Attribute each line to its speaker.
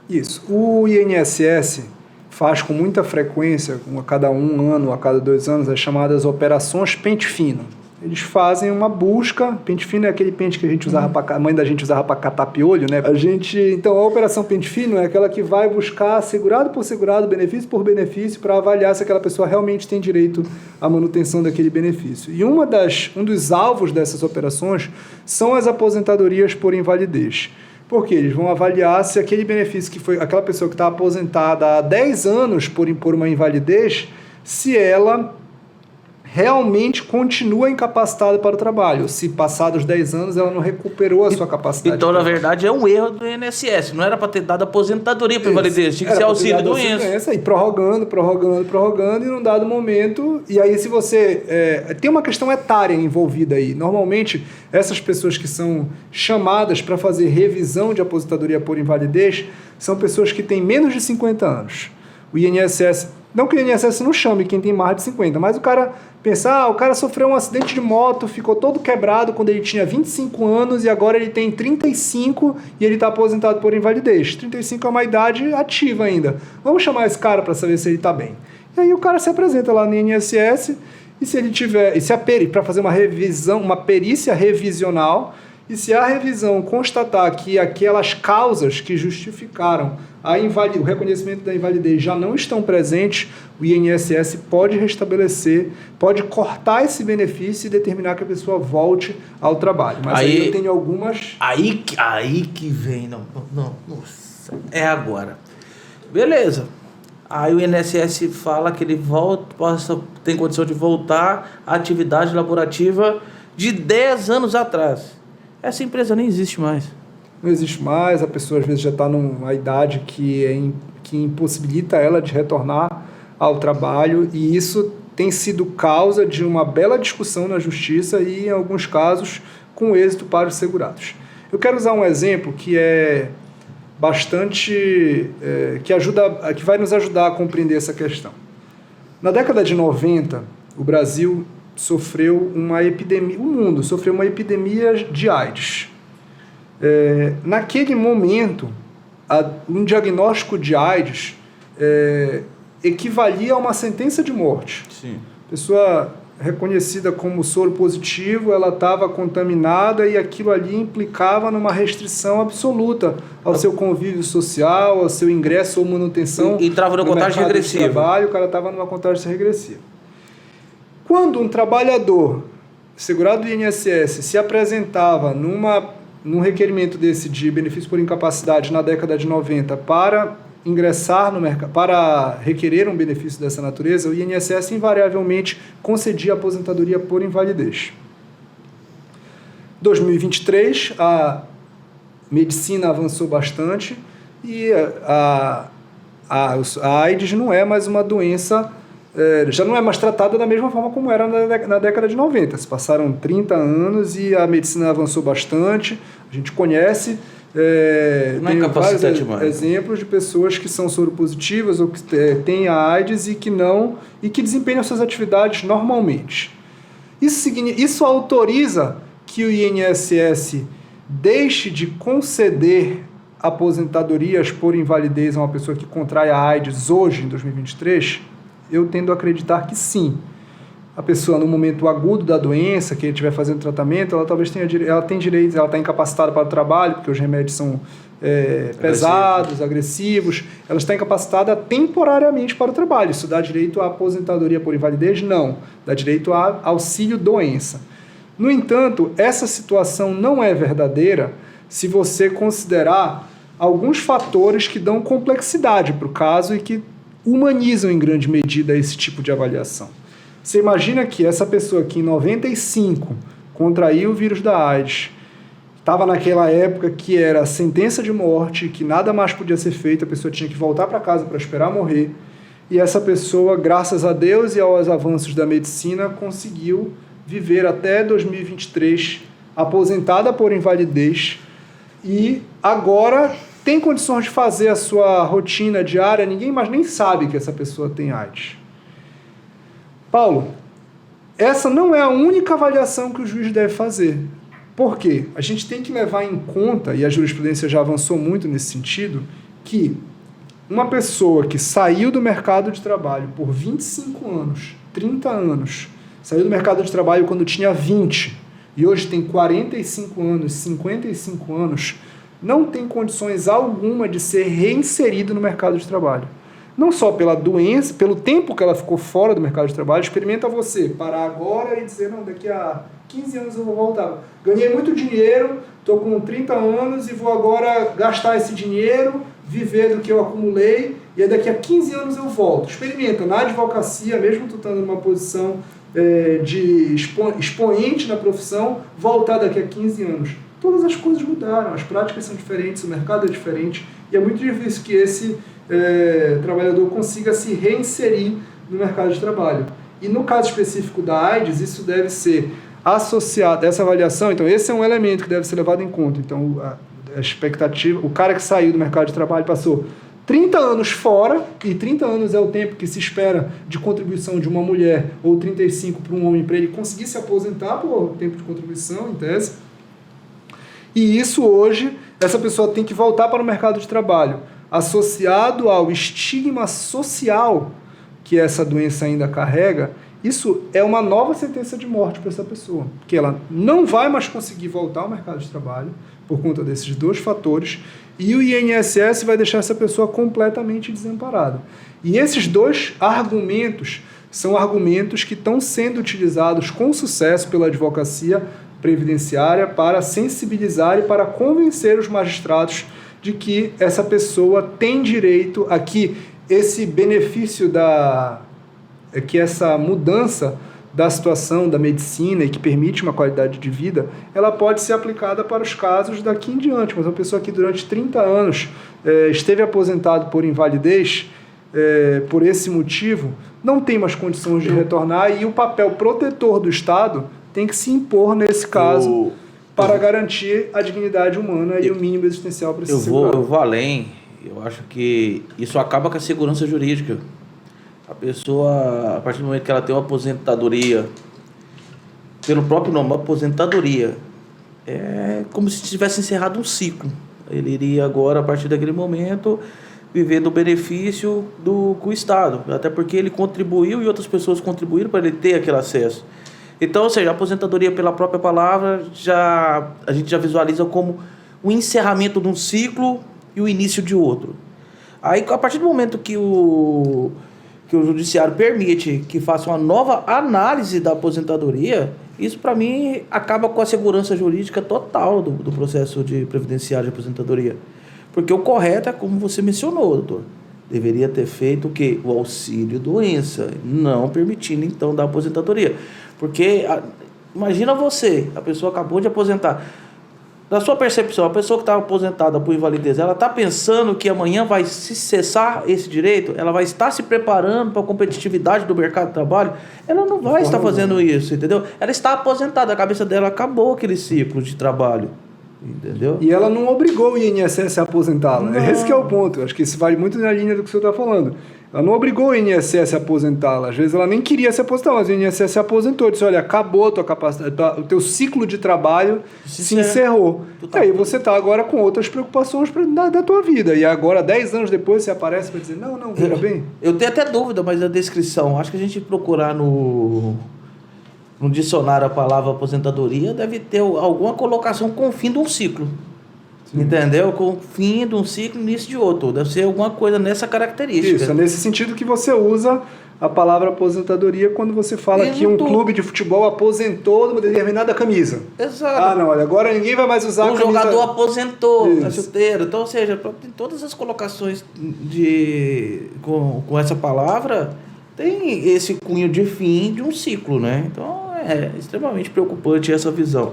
Speaker 1: Isso. O INSS faz com muita frequência, a cada 1 ano, a cada 2 anos, as chamadas operações pente fino. Eles fazem uma busca. Pente fino é aquele pente que a gente usava a mãe da gente usava para catar piolho, né? Então, a operação pente fino é aquela que vai buscar segurado por segurado, benefício por benefício, para avaliar se aquela pessoa realmente tem direito à manutenção daquele benefício. E um dos alvos dessas operações são as aposentadorias por invalidez. Porque eles vão avaliar se aquele benefício que foi aquela pessoa que está aposentada há 10 anos por uma invalidez, se ela realmente continua incapacitada para o trabalho. Se passados 10 anos ela não recuperou a sua capacidade.
Speaker 2: Então, na verdade, é um erro do INSS. Não era para ter dado aposentadoria para invalidez, tinha que ser auxílio doença.
Speaker 1: E prorrogando, e num dado momento... E aí, se você... tem uma questão etária envolvida aí. Normalmente, essas pessoas que são chamadas para fazer revisão de aposentadoria por invalidez são pessoas que têm menos de 50 anos. O INSS... Não que o INSS não chame quem tem mais de 50, mas o cara pensa, o cara sofreu um acidente de moto, ficou todo quebrado quando ele tinha 25 anos e agora ele tem 35 e ele está aposentado por invalidez. 35 é uma idade ativa ainda. Vamos chamar esse cara para saber se ele está bem. E aí o cara se apresenta lá no INSS e se ele tiver, para fazer uma revisão, uma perícia revisional, e se a revisão constatar que aquelas causas que justificaram o reconhecimento da invalidez já não estão presentes, o INSS pode restabelecer, pode cortar esse benefício e determinar que a pessoa volte ao trabalho. Mas aí eu tenho algumas...
Speaker 2: Aí que vem, nossa, é agora. Beleza. Aí o INSS fala que ele tem condição de voltar à atividade laborativa de 10 anos atrás. Essa empresa nem existe mais.
Speaker 1: Não existe mais, a pessoa às vezes já está numa idade que impossibilita ela de retornar ao trabalho, e isso tem sido causa de uma bela discussão na justiça e, em alguns casos, com êxito para os segurados. Eu quero usar um exemplo que é bastante... que vai nos ajudar a compreender essa questão. Na década de 90, o Brasil sofreu uma epidemia, o mundo sofreu uma epidemia de AIDS. Naquele momento, um diagnóstico de AIDS equivalia a uma sentença de morte.
Speaker 2: Sim.
Speaker 1: Pessoa reconhecida como soro positivo, ela estava contaminada e aquilo ali implicava numa restrição absoluta ao seu convívio social, ao seu ingresso ou manutenção.
Speaker 2: Entrava numa contagem regressiva.
Speaker 1: O cara estava numa contagem regressiva. Quando um trabalhador segurado do INSS se apresentava num requerimento desse de benefício por incapacidade na década de 90 para ingressar no mercado, para requerer um benefício dessa natureza, o INSS invariavelmente concedia aposentadoria por invalidez. Em 2023, a medicina avançou bastante e a AIDS não é mais uma doença, já não é mais tratada da mesma forma como era na década de 90. Se passaram 30 anos e a medicina avançou bastante. A gente conhece tem vários exemplos de pessoas que são soropositivas ou que têm a AIDS e que desempenham suas atividades normalmente. Isso autoriza que o INSS deixe de conceder aposentadorias por invalidez a uma pessoa que contrai a AIDS hoje, em 2023? Eu tendo a acreditar que sim. A pessoa, no momento agudo da doença, que ele estiver fazendo tratamento, ela talvez tem direito, ela está incapacitada para o trabalho, porque os remédios são pesados, agressivos, ela está incapacitada temporariamente para o trabalho. Isso dá direito à aposentadoria por invalidez? Não. Dá direito a auxílio-doença. No entanto, essa situação não é verdadeira se você considerar alguns fatores que dão complexidade para o caso e que humanizam em grande medida esse tipo de avaliação. Você imagina que essa pessoa que em 95 contraiu o vírus da AIDS, estava naquela época que era sentença de morte, que nada mais podia ser feito, a pessoa tinha que voltar para casa para esperar morrer, e essa pessoa, graças a Deus e aos avanços da medicina, conseguiu viver até 2023 aposentada por invalidez e agora tem condições de fazer a sua rotina diária, ninguém mais nem sabe que essa pessoa tem AIDS. Paulo, essa não é a única avaliação que o juiz deve fazer. Por quê? A gente tem que levar em conta, e a jurisprudência já avançou muito nesse sentido, que uma pessoa que saiu do mercado de trabalho por 25 anos, 30 anos, saiu do mercado de trabalho quando tinha 20 e hoje tem 45 anos, 55 anos, não tem condições alguma de ser reinserido no mercado de trabalho. Não só pela doença, pelo tempo que ela ficou fora do mercado de trabalho, experimenta você parar agora e dizer, não, daqui a 15 anos eu vou voltar. Ganhei muito dinheiro, estou com 30 anos e vou agora gastar esse dinheiro, viver do que eu acumulei, e aí daqui a 15 anos eu volto. Experimenta, na advocacia, mesmo tu estando numa posição de expoente na profissão, voltar daqui a 15 anos. Todas as coisas mudaram, as práticas são diferentes, o mercado é diferente, e é muito difícil que esse trabalhador consiga se reinserir no mercado de trabalho. E no caso específico da AIDS, isso deve ser associado, essa avaliação, então esse é um elemento que deve ser levado em conta. Então a expectativa, o cara que saiu do mercado de trabalho passou 30 anos fora, e 30 anos é o tempo que se espera de contribuição de uma mulher, ou 35 para um homem, para ele conseguir se aposentar por tempo de contribuição, em tese. E isso hoje, essa pessoa tem que voltar para o mercado de trabalho, associado ao estigma social que essa doença ainda carrega. Isso é uma nova sentença de morte para essa pessoa, porque ela não vai mais conseguir voltar ao mercado de trabalho por conta desses dois fatores, e o INSS vai deixar essa pessoa completamente desamparada. E esses dois argumentos são argumentos que estão sendo utilizados com sucesso pela advocacia previdenciária para sensibilizar e para convencer os magistrados de que essa pessoa tem direito a que esse benefício que essa mudança da situação da medicina e que permite uma qualidade de vida, ela pode ser aplicada para os casos daqui em diante. Mas uma pessoa que durante 30 anos esteve aposentado por invalidez, por esse motivo, não tem mais condições de retornar, e o papel protetor do Estado tem que se impor nesse caso para garantir a dignidade humana e o mínimo existencial para esse segurado.
Speaker 2: Eu vou além. Eu acho que isso acaba com a segurança jurídica. A pessoa, a partir do momento que ela tem uma aposentadoria, pelo próprio nome, uma aposentadoria, é como se tivesse encerrado um ciclo. Ele iria agora, a partir daquele momento, viver do benefício com o Estado, até porque ele contribuiu e outras pessoas contribuíram para ele ter aquele acesso. Então, ou seja, a aposentadoria, pela própria palavra, a gente já visualiza como o encerramento de um ciclo e o início de outro. Aí, a partir do momento que o judiciário permite que faça uma nova análise da aposentadoria, isso, para mim, acaba com a segurança jurídica total do processo de previdenciário de aposentadoria. Porque o correto é como você mencionou, doutor. Deveria ter feito o quê? O auxílio-doença, não permitindo, então, dar aposentadoria. Porque, imagina você, a pessoa acabou de aposentar. Na sua percepção, a pessoa que está aposentada por invalidez, ela está pensando que amanhã vai se cessar esse direito? Ela vai estar se preparando para a competitividade do mercado de trabalho? Ela não vai estar fazendo isso, entendeu? Ela está aposentada, a cabeça dela acabou aquele ciclo de trabalho, entendeu?
Speaker 1: E ela não obrigou o INSS a aposentá-la. Esse que é o ponto. Acho que isso vai muito na linha do que o senhor está falando. Ela não obrigou o INSS a aposentá-la. Às vezes ela nem queria se aposentar, mas o INSS se aposentou. Disse, olha, acabou a tua capacidade, o teu ciclo de trabalho se encerrou. E aí você está agora com outras preocupações da tua vida. E agora, 10 anos depois, você aparece para dizer, não, veja bem.
Speaker 2: Eu tenho até dúvida, mas a descrição, acho que a gente procurar no dicionário a palavra aposentadoria, deve ter alguma colocação com o fim de um ciclo. Sim. Entendeu? Com o fim de um ciclo e início de outro. Deve ser alguma coisa nessa característica.
Speaker 1: Isso, é nesse sentido que você usa a palavra aposentadoria quando você fala que um clube de futebol aposentou uma determinada camisa.
Speaker 2: Exato.
Speaker 1: Ah, não, olha, agora ninguém vai mais usar a camisa.
Speaker 2: O jogador aposentou na chuteira. Então, ou seja, tem todas as colocações com essa palavra, tem esse cunho de fim de um ciclo, né? Então, é extremamente preocupante essa visão.